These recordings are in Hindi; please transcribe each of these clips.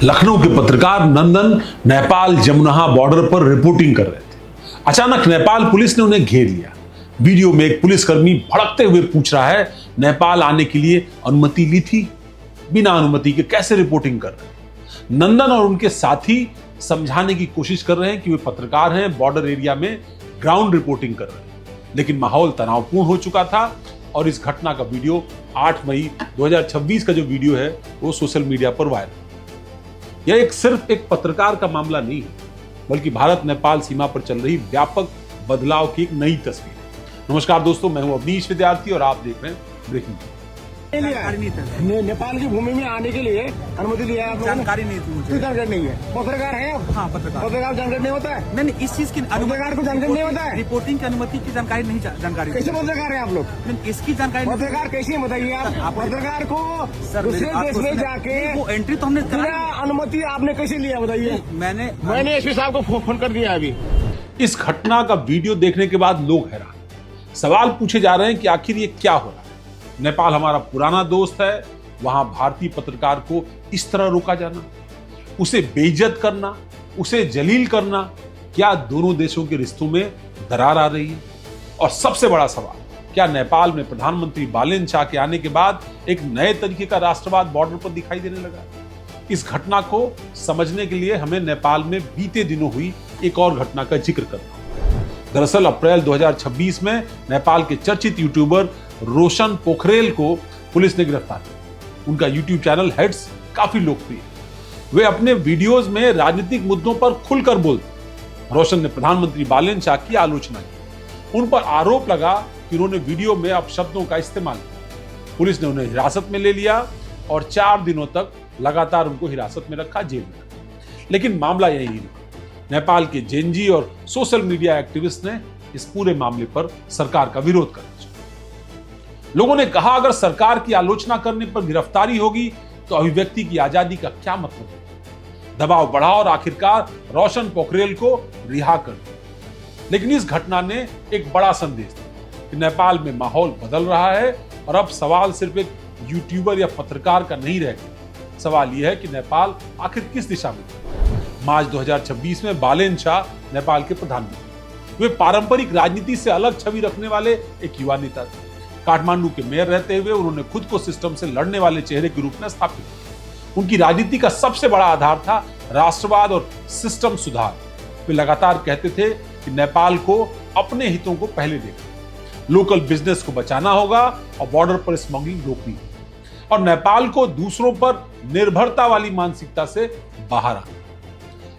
लखनऊ के पत्रकार नंदन नेपाल जमुना बॉर्डर पर रिपोर्टिंग कर रहे थे। अचानक नेपाल पुलिस ने उन्हें घेर लिया। वीडियो में एक पुलिसकर्मी भड़कते हुए पूछ रहा है, नेपाल आने के लिए अनुमति ली थी? बिना अनुमति के कैसे रिपोर्टिंग कर रहे हैं? नंदन और उनके साथी समझाने की कोशिश कर रहे हैं कि वे पत्रकार हैं, बॉर्डर एरिया में ग्राउंड रिपोर्टिंग कर रहे हैं। लेकिन माहौल तनावपूर्ण हो चुका था और इस घटना का वीडियो 8 मई 2026 का जो वीडियो है वो सोशल मीडिया पर वायरल। यह सिर्फ एक पत्रकार का मामला नहीं है, बल्कि भारत नेपाल सीमा पर चल रही व्यापक बदलाव की एक नई तस्वीर है। नमस्कार दोस्तों, मैं हूं अवनीश विद्यार्थी और आप देख रहे हैं ब्रेकिंग न्यूज। नेपाल की भूमि में आने के लिए अनुमति लिया है? जानकारी नहीं थी मुझे। जानकारी नहीं है। पत्रकार है आप? हाँ, पत्रकार। पत्रकार जानकारी नहीं होता है? नहीं, इस चीज की पत्रकार को जानकारी नहीं होता है? रिपोर्टिंग की अनुमति की जानकारी नहीं। जानकारी कैसे पत्रकार है आप लोग? नहीं, इसकी जानकारी पत्रकार कैसे है बताइए आप? पत्रकार को दूसरे देश में जाके वो एंट्री तो हमने बिना अनुमति आपने कैसे लिया बताइए? मैंने एसपी साहब को फोन कर दिया अभी। इस घटना का वीडियो देखने के बाद लोग हैरान, सवाल पूछे जा रहे हैं कि आखिर ये क्या हो रहा है। नेपाल हमारा पुराना दोस्त है, वहां भारतीय पत्रकार को इस तरह रोका जाना, उसे बेइज्जत करना, उसे जलील करना, क्या दोनों देशों के रिश्तों में दरार आ रही है? और सबसे बड़ा सवाल, क्या नेपाल में प्रधानमंत्री बालेन शाह के आने के बाद एक नए तरीके का राष्ट्रवाद बॉर्डर पर दिखाई देने लगा? इस घटना को समझने के लिए हमें नेपाल में बीते दिनों हुई एक और घटना का जिक्र करना होगा। दरअसल अप्रैल 2026 में नेपाल के चर्चित यूट्यूबर रोशन पोखरेल को पुलिस ने गिरफ्तार किया। उनका यूट्यूब चैनल हेड्स काफी लोकप्रिय है। वे अपने वीडियोस में राजनीतिक मुद्दों पर खुलकर बोलते। रोशन ने प्रधानमंत्री बालेन शाह की आलोचना की। उन पर आरोप लगा कि उन्होंने वीडियो में अपशब्दों का इस्तेमाल किया। पुलिस ने उन्हें हिरासत में ले लिया और 4 दिनों तक लगातार उनको हिरासत में रखा, जेल में रखा। लेकिन मामला यही नहीं रुका। नेपाल के जेनजी और सोशल मीडिया एक्टिविस्ट ने इस पूरे मामले पर सरकार का विरोध करना चाहिए। लोगों ने कहा, अगर सरकार की आलोचना करने पर गिरफ्तारी होगी तो अभिव्यक्ति की आजादी का क्या मतलब है? दबाव बढ़ा और आखिरकार रोशन पोखरेल को रिहा कर दिया। लेकिन इस घटना ने एक बड़ा संदेश दिया कि नेपाल में माहौल बदल रहा है और अब सवाल सिर्फ एक यूट्यूबर या पत्रकार का नहीं रह गया। सवाल यह है कि नेपाल आखिर किस दिशा में है? मार्च 2026 में बालेन शाह नेपाल के प्रधानमंत्री। वे पारंपरिक राजनीति से अलग छवि रखने वाले एक युवा नेता थे। काठमांडू के मेयर रहते हुए उन्होंने खुद को सिस्टम से लड़ने वाले चेहरे के रूप में स्थापित किया। उनकी राजनीति का सबसे बड़ा आधार था राष्ट्रवाद और सिस्टम सुधार। वे लगातार कहते थे कि नेपाल को अपने हितों को पहले देखना, लोकल बिजनेस को बचाना होगा और बॉर्डर पर स्मगलिंग रोकनी होगी और नेपाल को दूसरों पर निर्भरता वाली मानसिकता से बाहर आना।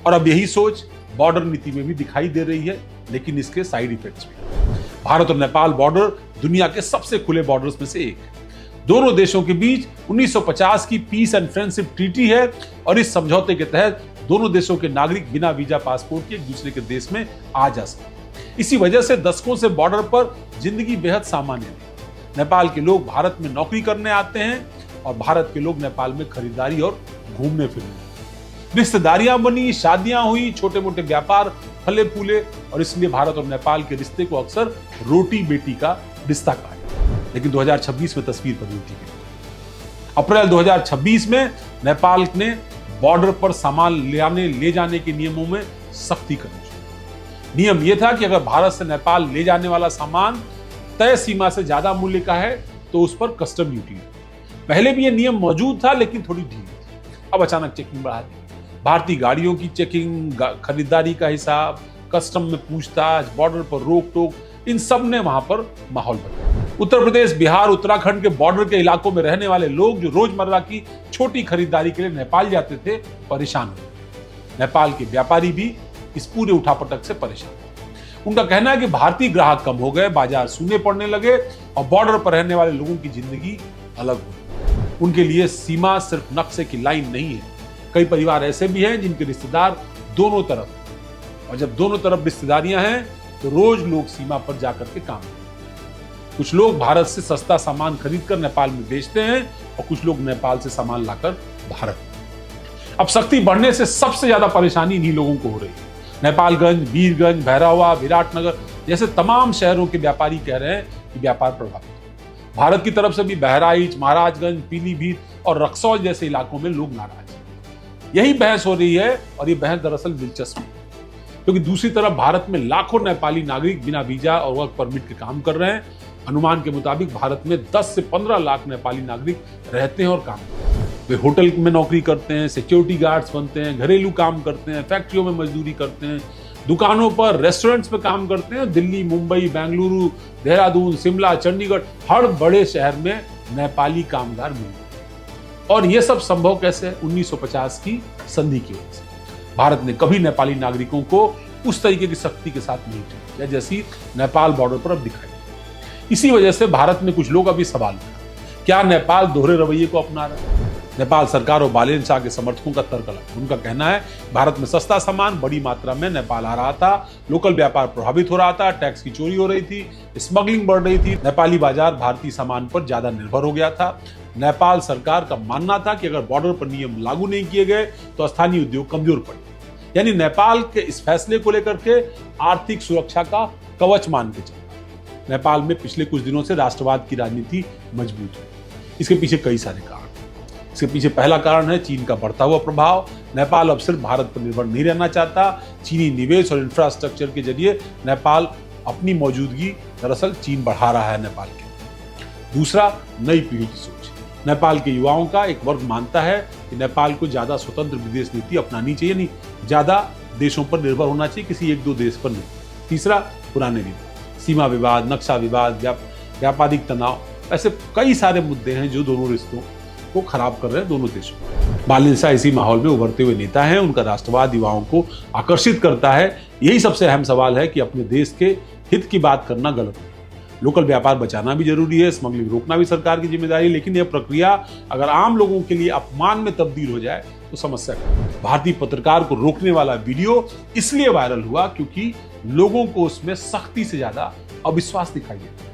और अब यही सोच बॉर्डर नीति में भी दिखाई दे रही है, लेकिन इसके साइड इफेक्ट्स भी। भारत और नेपाल बॉर्डर दुनिया के सबसे खुले बॉर्डर्स में से एक है। दोनों देशों के बीच 1950 की पीस एंड फ्रेंडशिप ट्रीटी है और इस समझौते के तहत दोनों देशों के नागरिक बिना वीजा पासपोर्ट के एक दूसरे के देश में आ जा सकते। इसी वजह से दशकों से बॉर्डर पर जिंदगी बेहद सामान्य है। नेपाल के लोग भारत में नौकरी करने आते हैं और भारत के लोग नेपाल में खरीदारी और घूमने फिरने। रिश्तेदारियां बनी, शादियां हुई, छोटे मोटे व्यापार फले फूले और इसलिए भारत और नेपाल के रिश्ते को अक्सर रोटी बेटी का रिश्ता कहा जाता है। लेकिन 2026 में तस्वीर बदलती है। अप्रैल 2026 में नेपाल ने बॉर्डर पर सामान ले जाने के नियमों में सख्ती करनी शुरू। नियम यह था कि अगर भारत से नेपाल ले जाने वाला सामान तय सीमा से ज्यादा मूल्य का है तो उस पर कस्टम ड्यूटी है। पहले भी यह नियम मौजूद था, लेकिन थोड़ी ढीली थी। अब अचानक चेकिंग बढ़ा दी। भारतीय गाड़ियों की चेकिंग, खरीदारी का हिसाब, कस्टम में पूछताछ, बॉर्डर पर रोक टोक, इन सब ने वहां पर माहौल बदला। उत्तर प्रदेश, बिहार, उत्तराखंड के बॉर्डर के इलाकों में रहने वाले लोग जो रोजमर्रा की छोटी खरीदारी के लिए नेपाल जाते थे, परेशान हुए। नेपाल के व्यापारी भी इस पूरे उठापटक से परेशान हुए। उनका कहना है कि भारतीय ग्राहक कम हो गए, बाजार सूने पड़ने लगे और बॉर्डर पर रहने वाले लोगों की जिंदगी अलग हो गई। उनके लिए सीमा सिर्फ नक्शे की लाइन नहीं है। कई परिवार ऐसे भी हैं जिनके रिश्तेदार दोनों तरफ, और जब दोनों तरफ रिश्तेदारियां हैं तो रोज लोग सीमा पर जाकर के काम करते हैं। कुछ लोग भारत से सस्ता सामान खरीदकर नेपाल में बेचते हैं और कुछ लोग नेपाल से सामान लाकर भारत। अब सख्ती बढ़ने से सबसे ज्यादा परेशानी इन्हीं लोगों को हो रही है। नेपालगंज, वीरगंज, भैरहवा, विराटनगर जैसे तमाम शहरों के व्यापारी कह रहे हैं कि व्यापार प्रभावित। भारत की तरफ से भी बहराइच, महाराजगंज, पीलीभीत और रक्सौल जैसे इलाकों में लोग नाराज हैं। यही बहस हो रही है और ये बहस दरअसल दिलचस्प है, क्योंकि दूसरी तरफ भारत में लाखों नेपाली नागरिक बिना वीजा और वर्क परमिट के काम कर रहे हैं। अनुमान के मुताबिक भारत में 10 से 15 लाख नेपाली नागरिक रहते हैं और काम करते हैं। वे होटल में नौकरी करते हैं, सिक्योरिटी गार्ड्स बनते हैं, घरेलू काम करते हैं, फैक्ट्रियों में मजदूरी करते हैं, दुकानों पर, रेस्टोरेंट्स में काम करते हैं। दिल्ली, मुंबई, बेंगलुरु, देहरादून, शिमला, चंडीगढ़, हर बड़े शहर में नेपाली कामगार मिलते हैं। और यह सब संभव कैसे है? 1950 की संधि की वजह से। भारत ने कभी नेपाली नागरिकों को उस तरीके की सख्ती के साथ नहीं ट्रीट किया जैसी नेपाल बॉर्डर पर अब दिखाई दे। इसी वजह से भारत में कुछ लोग अभी सवाल उठा, क्या नेपाल दोहरे रवैये को अपना रहा है? नेपाल सरकार और बालेन शाह के समर्थकों का तर्क अलग है। उनका कहना है भारत में सस्ता सामान बड़ी मात्रा में नेपाल आ रहा था, लोकल व्यापार प्रभावित हो रहा था, टैक्स की चोरी हो रही थी, स्मगलिंग बढ़ रही थी, नेपाली बाजार भारतीय सामान पर ज्यादा निर्भर हो गया था। नेपाल सरकार का मानना था कि अगर बॉर्डर पर नियम लागू नहीं किए गए तो स्थानीय उद्योग कमजोर पड़े। यानी नेपाल के इस फैसले को लेकर के आर्थिक सुरक्षा का कवच मान के चलता। नेपाल में पिछले कुछ दिनों से राष्ट्रवाद की राजनीति मजबूत है। इसके पीछे कई सारे कारण। इसके पीछे पहला कारण है चीन का बढ़ता हुआ प्रभाव। नेपाल अब सिर्फ भारत पर निर्भर नहीं रहना चाहता। चीनी निवेश और इंफ्रास्ट्रक्चर के जरिए नेपाल अपनी मौजूदगी दरअसल चीन बढ़ा रहा है नेपाल के। दूसरा, नई पीढ़ी की सोच। नेपाल के युवाओं का एक वर्ग मानता है कि नेपाल को ज्यादा स्वतंत्र विदेश नीति अपनानी चाहिए, नहीं ज्यादा देशों पर निर्भर होना चाहिए, किसी एक दो देश पर नहीं। तीसरा, पुराने विवाद, सीमा विवाद, नक्शा विवाद, व्यापारिक तनाव, ऐसे कई सारे मुद्दे हैं जो दोनों रिश्तों को खराब कर रहे हैं दोनों देशों। बालेन शाह इसी माहौल में उभरते हुए नेता हैं। उनका राष्ट्रवाद युवाओं को आकर्षित करता है। यही सबसे अहम सवाल है कि अपने देश के हित की बात करना गलत है। लोकल व्यापार बचाना भी जरूरी है, स्मगलिंग रोकना भी सरकार की जिम्मेदारी, लेकिन यह प्रक्रिया अगर आम लोगों के लिए अपमान में तब्दील हो जाए तो समस्या है। भारतीय पत्रकार को रोकने वाला वीडियो इसलिए वायरल हुआ क्योंकि लोगों को उसमें सख्ती से ज्यादा अविश्वास दिखाई देता।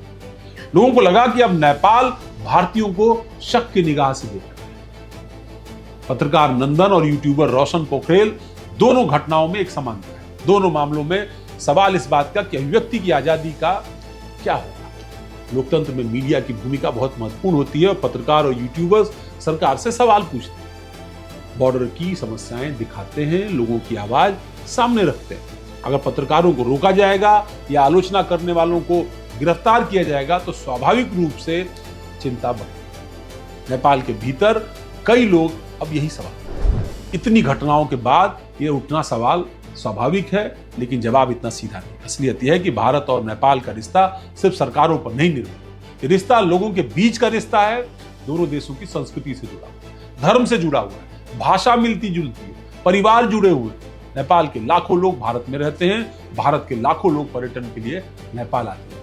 लोगों को लगा कि अब नेपाल भारतीयों को शक की निगाह से देख रहा है। पत्रकार नंदन और यूट्यूबर रोशन पोखरेल दोनों घटनाओं में एक समानता है। दोनों मामलों में सवाल इस बात का कि अभिव्यक्ति की आजादी का क्या होगा। लोकतंत्र में मीडिया की भूमिका बहुत महत्वपूर्ण होती है और पत्रकार और यूट्यूबर्स सरकार से सवाल पूछते हैं, बॉर्डर की समस्याएं दिखाते हैं, लोगों की आवाज सामने रखते हैं। अगर पत्रकारों को रोका जाएगा या आलोचना करने वालों को गिरफ्तार किया जाएगा तो स्वाभाविक रूप से चिंता बढ़ेगी। नेपाल के भीतर कई लोग अब यही सवाल, इतनी घटनाओं के बाद यह उठना सवाल स्वाभाविक है, लेकिन जवाब इतना सीधा नहीं। असलियत यह है कि भारत और नेपाल का रिश्ता सिर्फ सरकारों पर नहीं निर्भर, ये रिश्ता लोगों के बीच का रिश्ता है। दोनों देशों की संस्कृति से जुड़ा हुआ है, धर्म से जुड़ा हुआ है, भाषा मिलती जुलती है, परिवार जुड़े हुए हैं। नेपाल के लाखों लोग भारत में रहते हैं, भारत के लाखों लोग पर्यटन के लिए नेपाल आते हैं।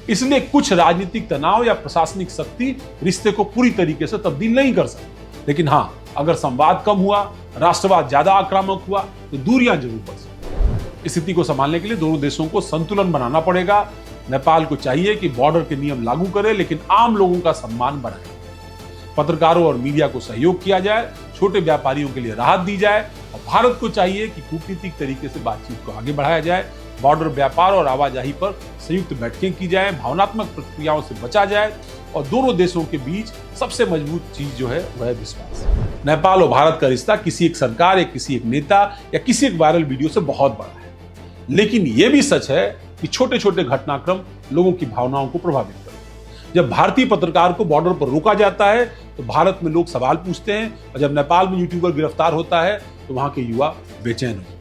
इसलिए कुछ राजनीतिक तनाव या प्रशासनिक शक्ति रिश्ते को पूरी तरीके से तब्दील नहीं कर सकती, लेकिन हाँ, अगर संवाद कम हुआ, राष्ट्रवाद ज्यादा आक्रामक हुआ तो दूरियां जरूर बढ़ सकती। स्थिति को संभालने के लिए दोनों देशों को संतुलन बनाना पड़ेगा। नेपाल को चाहिए कि बॉर्डर के नियम लागू करे, लेकिन आम लोगों का सम्मान बढ़ाए। पत्रकारों और मीडिया को सहयोग किया जाए, छोटे व्यापारियों के लिए राहत दी जाए, और भारत को चाहिए कि कूटनीतिक तरीके से बातचीत को आगे बढ़ाया जाए। बॉर्डर व्यापार और आवाजाही पर संयुक्त बैठकें की जाए, भावनात्मक प्रतिक्रियाओं से बचा जाए, और दोनों देशों के बीच सबसे मजबूत चीज जो है वह है विश्वास। नेपाल और भारत का रिश्ता किसी एक सरकार या किसी एक नेता या किसी एक वायरल वीडियो से बहुत बड़ा है, लेकिन यह भी सच है कि छोटे छोटे घटनाक्रम लोगों की भावनाओं को प्रभावित करते हैं। जब भारतीय पत्रकार को बॉर्डर पर रोका जाता है तो भारत में लोग सवाल पूछते हैं, और जब नेपाल में यूट्यूबर गिरफ्तार होता है तो वहां के युवा बेचैन होते हैं।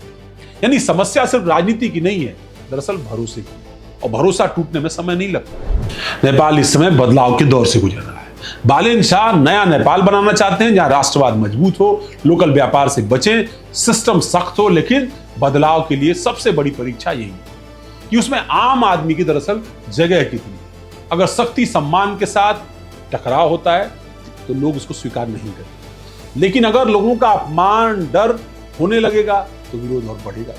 यानी समस्या सिर्फ राजनीति की नहीं है, दरअसल भरोसे की, और भरोसा टूटने में समय नहीं लगता। नेपाल इस समय बदलाव के दौर से गुजर रहा है। बालेन शाह नया नेपाल बनाना चाहते हैं जहां राष्ट्रवाद मजबूत हो, लोकल व्यापार से बचें, सिस्टम सख्त हो, लेकिन बदलाव के लिए सबसे बड़ी परीक्षा यही है कि उसमें आम आदमी की दरअसल जगह कितनी है। अगर सख्ती सम्मान के साथ टकराव होता है तो लोग उसको स्वीकार नहीं करते, लेकिन अगर लोगों का अपमान, डर होने लगेगा तो विरोध और बढ़ेगा।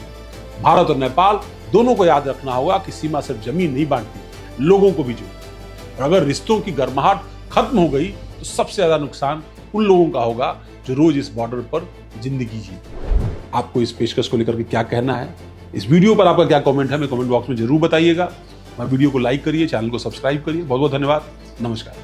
भारत और नेपाल दोनों को याद रखना होगा कि सीमा सिर्फ जमीन नहीं बांटती, लोगों को भी जोड़ती। और अगर रिश्तों की गर्माहट खत्म हो गई तो सबसे ज्यादा नुकसान उन लोगों का होगा जो रोज इस बॉर्डर पर जिंदगी जीते। आपको इस पेशकश को लेकर के क्या कहना है? इस वीडियो पर आपका क्या कमेंट है? हमें कमेंट बॉक्स में जरूर बताइएगा। और वीडियो को लाइक करिए, चैनल को सब्सक्राइब करिए। बहुत बहुत धन्यवाद। नमस्कार।